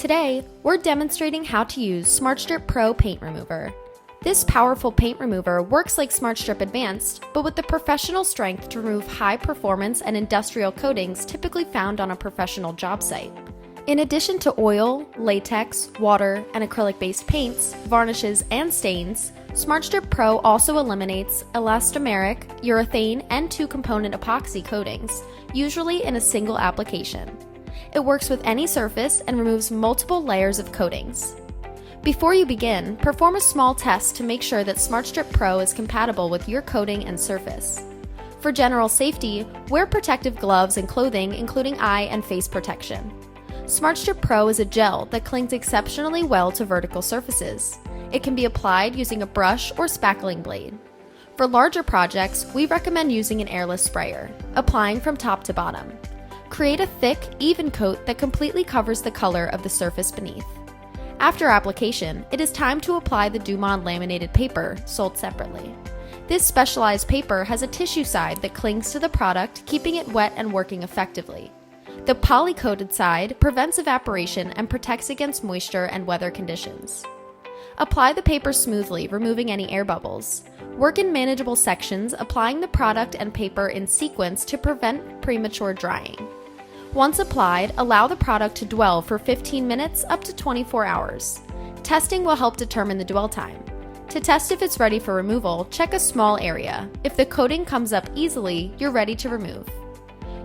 Today, we're demonstrating how to use SmartStrip Pro Paint Remover. This powerful paint remover works like SmartStrip Advanced, but with the professional strength to remove high-performance and industrial coatings typically found on a professional job site. In addition to oil, latex, water, and acrylic-based paints, varnishes, and stains, SmartStrip Pro also eliminates elastomeric, urethane, and two-component epoxy coatings, usually in a single application. It works with any surface and removes multiple layers of coatings. Before you begin, perform a small test to make sure that SmartStrip Pro is compatible with your coating and surface. For general safety, wear protective gloves and clothing including eye and face protection. SmartStrip Pro is a gel that clings exceptionally well to vertical surfaces. It can be applied using a brush or spackling blade. For larger projects, we recommend using an airless sprayer, applying from top to bottom. Create a thick, even coat that completely covers the color of the surface beneath. After application, it is time to apply the Dumond Laminated Paper, sold separately. This specialized paper has a tissue side that clings to the product, keeping it wet and working effectively. The poly-coated side prevents evaporation and protects against moisture and weather conditions. Apply the paper smoothly, removing any air bubbles. Work in manageable sections, applying the product and paper in sequence to prevent premature drying. Once applied, allow the product to dwell for 15 minutes up to 24 hours. Testing will help determine the dwell time. To test if it's ready for removal, check a small area. If the coating comes up easily, you're ready to remove.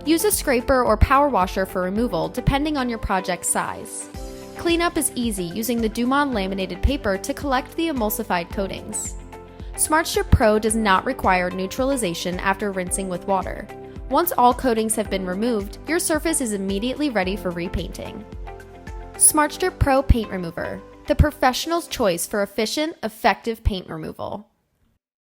Use a scraper or power washer for removal, depending on your project's size. Cleanup is easy using the Dumond Laminated Paper to collect the emulsified coatings. SmartStrip Pro does not require neutralization after rinsing with water. Once all coatings have been removed, your surface is immediately ready for repainting. SmartStrip Pro Paint Remover, the professional's choice for efficient, effective paint removal.